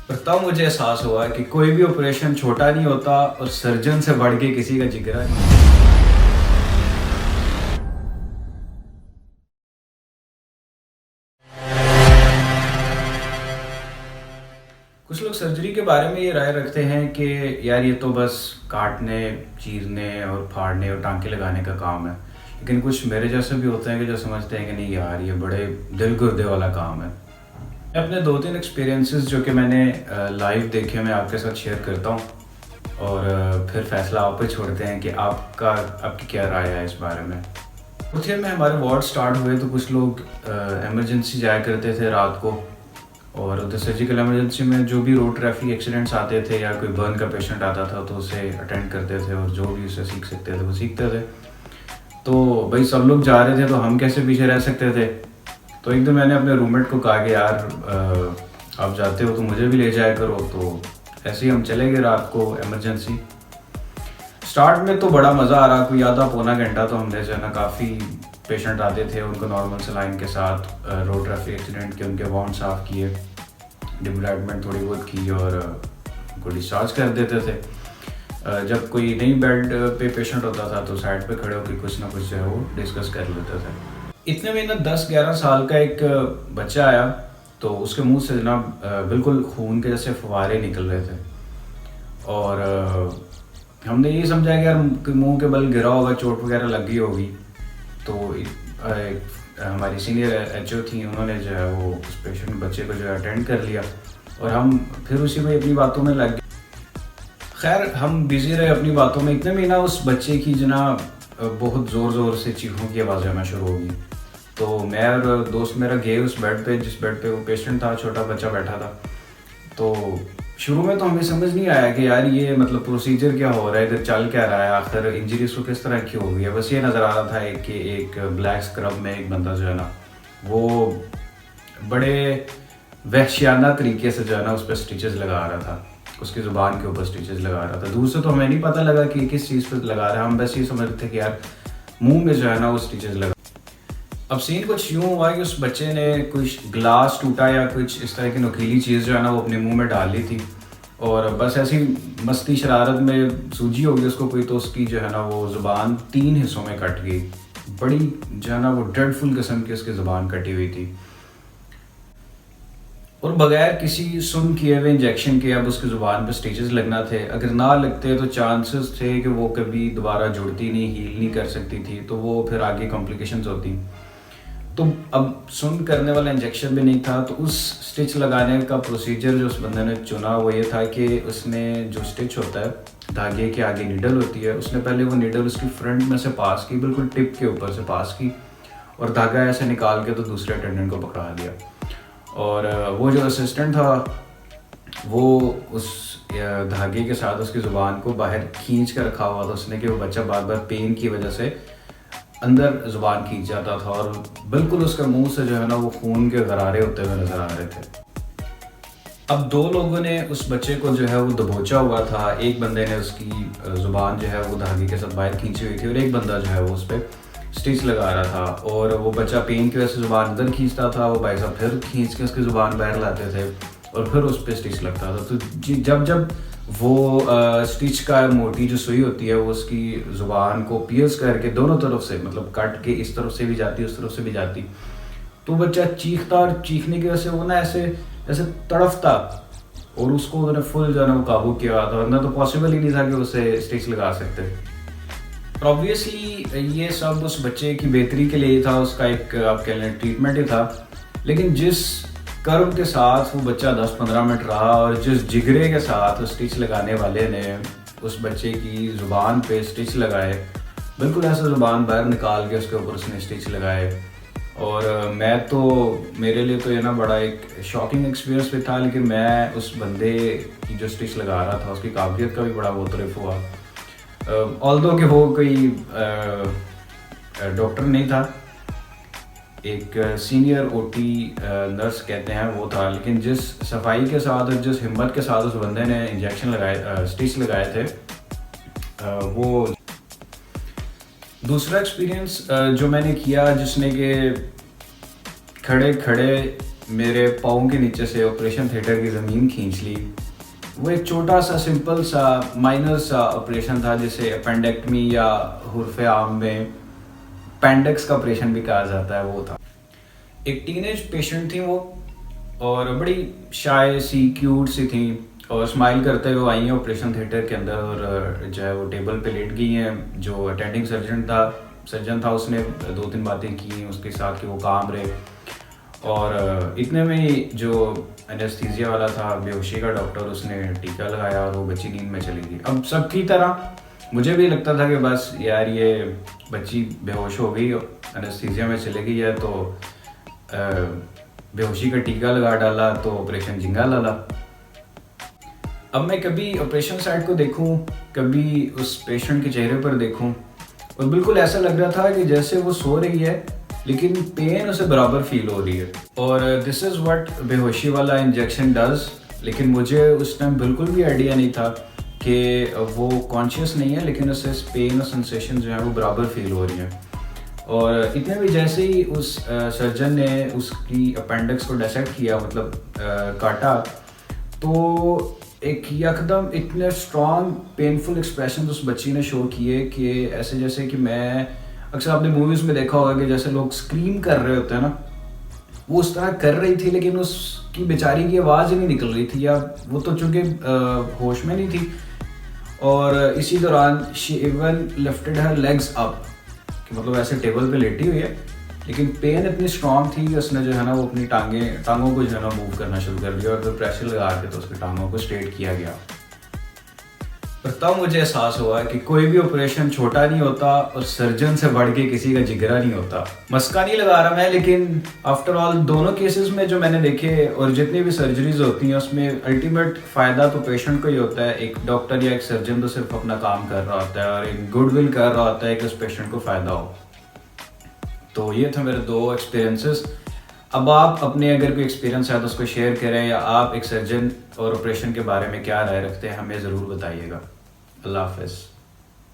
और तब मुझे एहसास हुआ कि कोई भी ऑपरेशन छोटा नहीं होता और सर्जन से बढ़ के किसी का जिगरा नहीं। कुछ लोग सर्जरी के बारे में ये राय रखते हैं कि यार ये तो बस काटने, चीरने और फाड़ने और टांके लगाने का काम है। लेकिन कुछ मेरे जैसे भी होते हैं कि जो समझते हैं कि नहीं यार ये बड़े दिल गुर्दे वाला काम है। अपने 2-3 एक्सपीरियंसेस जो कि मैंने लाइव देखे मैं आपके साथ शेयर करता हूँ और फिर फैसला आप पे छोड़ते हैं कि आपकी क्या राय है इस बारे में। उठिए में हमारे वार्ड स्टार्ट हुए तो कुछ लोग इमरजेंसी जाया करते थे रात को, और उधर सर्जिकल इमरजेंसी में जो भी रोड ट्रैफिक एक्सीडेंट्स आते थे या कोई बर्न का पेशेंट आता था तो उसे अटेंड करते थे और जो भी उसे सीख सकते थे वो सीखते थे। तो भाई सब लोग जा रहे थे तो हम कैसे पीछे रह सकते थे। तो एक दिन मैंने अपने रूममेट को कहा कि यार आप जाते हो तो मुझे भी ले जाया करो। तो ऐसे ही हम चले गए रात को इमरजेंसी। स्टार्ट में तो बड़ा मज़ा आ रहा, कोई आधा पौना घंटा तो हमने जो है ना काफ़ी पेशेंट आते थे, उनको नॉर्मल सलाइन के साथ रोड ट्रैफिक एक्सीडेंट के उनके वाउंड साफ़ किए, डिब्राइडमेंट थोड़ी बहुत की और उनको डिस्चार्ज कर देते थे। जब कोई नई बेड पे पेशेंट होता था तो साइड पे खड़े होकर कुछ ना कुछ जो है वो डिस्कस कर लेते थे। इतने में ना 10-11 साल का एक बच्चा आया तो उसके मुंह से जनाब बिल्कुल खून के जैसे फुवारे निकल रहे थे और हमने ये समझा कि यार मुंह के बल गिरा होगा, चोट वगैरह लग गई होगी। तो हमारी सीनियर एचओ थी, उन्होंने जो है वो उस पेशेंट बच्चे को जो है अटेंड कर लिया और हम फिर उसी में अपनी बातों में लग गए। खैर हम बिजी रहे अपनी बातों में। इतने में ना उस बच्चे की जनाब बहुत ज़ोर ज़ोर से चीखों की आवाज़ आना शुरू होगी। तो मैं और दोस्त मेरा गए उस बेड पे जिस बेड पे वो पेशेंट था, छोटा बच्चा बैठा था। तो शुरू में तो हमें समझ नहीं आया कि यार ये मतलब प्रोसीजर क्या हो रहा है, इधर चल क्या रहा है, आखिर इंजरी उसको किस तरह की हो गई है। बस ये नज़र आ रहा था कि एक ब्लैक स्क्रब में एक बंदा जो है ना वो बड़े वहशियाना तरीके से जो है ना उस पर स्टिचेस लगा रहा था, उसकी ज़ुबान के ऊपर स्टिचेस लगा रहा था। दूर से तो हमें नहीं पता लगा कि किस चीज़ पर लगा रहा है, हम बस ये समझ रहे थे कि यार मुँह में जो है ना वो स्टिचेस लगा। अब सीन कुछ यूँ हुआ कि उस बच्चे ने कुछ ग्लास टूटा या कुछ इस तरह की नुकीली चीज़ जो है ना वो अपने मुंह में डाल ली थी और बस ऐसी मस्ती शरारत में सूजी हो गई उसको कोई, तो उसकी जो है ना वो ज़ुबान 3 हिस्सों में कट गई। बड़ी जो है ना वो ड्रेडफुल किस्म की उसकी ज़ुबान कटी हुई थी और बगैर किसी सुन किए हुए इंजेक्शन के अब उसकी ज़ुबान पे स्टिचेस लगना थे। अगर ना लगते तो चांसेस थे कि वो कभी दोबारा जुड़ती नहीं, हील नहीं कर सकती थी, तो वो फिर आगे कॉम्प्लिकेशंस होती। तो अब सुन करने वाला इंजेक्शन भी नहीं था। तो उस स्टिच लगाने का प्रोसीजर जो उस बंदे ने चुना वो ये था कि उसने जो स्टिच होता है, धागे के आगे नीडल होती है, उसने पहले वो नीडल उसकी फ्रंट में से पास की, बिल्कुल टिप के ऊपर से पास की और धागा ऐसे निकाल के तो दूसरे अटेंडेंट को पकड़ा दिया। और वो जो असिस्टेंट था वो उस धागे के साथ उसकी ज़ुबान को बाहर खींच कर रखा हुआ था उसने कि वो बच्चा बार बार पेन की वजह से अंदर ज़ुबान खींच जाता था और बिल्कुल उसका मुंह से जो है ना वो खून के गरारे होते हुए नज़र आ रहे थे। अब 2 लोगों ने उस बच्चे को जो है वो दबोचा हुआ था। एक बंदे ने उसकी ज़ुबान जो है वो धागे के साथ बाहर खींची हुई थी और एक बंदा जो है वो उस पर स्टिच लगा रहा था और वो बच्चा पेन की वजह से ज़ुबान अंदर खींचता था, वो भाई साहब फिर खींच के उसकी ज़ुबान बाहर लाते थे और फिर उस पर स्टिच लगता था। तो जब जब वो स्टिच का मोटी जो सुई होती है वो उसकी ज़ुबान को पियर्स करके दोनों तरफ से मतलब काट के इस तरफ से भी जाती उस तरफ से भी जाती, तो बच्चा चीखता और चीखने की वजह से वो ना ऐसे ऐसे तड़फता और उसको उन्होंने फुल जो है ना वो काबू किया था, वरना तो पॉसिबल ही नहीं था कि उसे स्टिच लगा सकते। ऑब्वियसली ये सब उस बच्चे की बेहतरी के लिए था, उसका एक आप कह लें ट्रीटमेंट ही था। लेकिन जिस कर्व के साथ वो बच्चा 10-15 मिनट रहा और जिस जिगरे के साथ स्टिच लगाने वाले ने उस बच्चे की ज़ुबान पे स्टिच लगाए, बिल्कुल ऐसा ज़ुबान बाहर निकाल के उसके ऊपर उसने स्टिच लगाए। और मैं तो मेरे लिए तो ये ना बड़ा एक शॉकिंग एक्सपीरियंस भी था। लेकिन मैं उस बंदे की जो स्टिच लगा रहा था उसकी काबिलियत का भी बड़ा वो तारीफ हुआ। ऑल्दो कि वो कोई डॉक्टर नहीं था, एक सीनियर ओटी नर्स कहते हैं वो था, लेकिन जिस सफाई के साथ और जिस हिम्मत के साथ उस बंदे ने इंजेक्शन लगाए, स्टिच लगाए थे, वो दूसरा एक्सपीरियंस जो मैंने किया जिसने कि खड़े खड़े मेरे पाँव के नीचे से ऑपरेशन थिएटर की ज़मीन खींच ली। वो एक छोटा सा सिंपल सा माइनर सा ऑपरेशन था जिसे अपेंडेक्टमी या हुर्फ़े आम में पेंडेक्स का ऑपरेशन भी कहा जाता है, वो था। एक टीनेज पेशेंट थी वो, और बड़ी शाय सी क्यूट सी थी, और स्माइल करते हुए आई हैं ऑपरेशन थिएटर के अंदर, और जो है वो टेबल पे लेट गई हैं। जो अटेंडिंग सर्जन था उसने 2-3 बातें की उसके साथ कि वो काम रहे, और इतने में ही जो एनेस्थीसिया वाला था, बेहोशी का डॉक्टर, उसने टीका लगाया और वो बच्ची नींद में चली गई। अब सबकी तरह मुझे भी लगता था कि बस यार ये बच्ची बेहोश हो गई, एनेस्थीसिया में चली गई है, तो बेहोशी का टीका लगा डाला तो ऑपरेशन जिंगा लाला। अब मैं कभी ऑपरेशन साइट को देखूं, कभी उस पेशेंट के चेहरे पर देखूं, और बिल्कुल ऐसा लग रहा था कि जैसे वो सो रही है लेकिन पेन उसे बराबर फील हो रही है। और दिस इज़ व्हाट बेहोशी वाला इंजेक्शन डज। लेकिन मुझे उस टाइम बिल्कुल भी आइडिया नहीं था कि वो कॉन्शियस नहीं है, लेकिन उसे पेन और सेंसेशन जो है वो बराबर फील हो रही है। और इतने भी जैसे ही उस सर्जन ने उसकी अपेंडिक्स को डिसेक्ट किया, मतलब काटा, तो एक यकदम इतने स्ट्रॉन्ग पेनफुल एक्सप्रेशन उस बच्ची ने शो किए कि ऐसे जैसे कि मैं अक्सर आपने मूवीज़ में देखा होगा कि जैसे लोग स्क्रीम कर रहे होते हैं ना, वो उस तरह कर रही थी, लेकिन उसकी बेचारी की आवाज़ ही नहीं निकल रही थी, या वो तो चूँकि होश में नहीं थी। और इसी दौरान she even lifted her legs up, कि मतलब ऐसे टेबल पे लेटी हुई है, लेकिन पेन इतनी स्ट्रॉन्ग थी कि उसने जो है ना वो अपनी टांगों को जो है ना मूव करना शुरू कर दिया, और फिर प्रेशर लगा के तो उसकी टांगों को स्ट्रेट किया गया। पर तब मुझे एहसास हुआ कि कोई भी ऑपरेशन छोटा नहीं होता, और सर्जन से बढ़ के किसी का जिगरा नहीं होता। मस्का नहीं लगा रहा मैं, लेकिन आफ्टर ऑल दोनों केसेस में जो मैंने देखे और जितनी भी सर्जरीज होती हैं उसमें अल्टीमेट फ़ायदा तो पेशेंट को ही होता है। एक डॉक्टर या एक सर्जन तो सिर्फ अपना काम कर रहा होता है और एक गुडविल कर रहा होता है कि उस पेशेंट को फ़ायदा हो। तो ये थे मेरे 2 एक्सपीरियंसेस। अब आप अपने अगर कोई एक्सपीरियंस है तो उसको शेयर करें, या आप एक सर्जन और ऑपरेशन के बारे में क्या राय रखते हैं हमें ज़रूर बताइएगा। अल्लाह हाफ़िज़।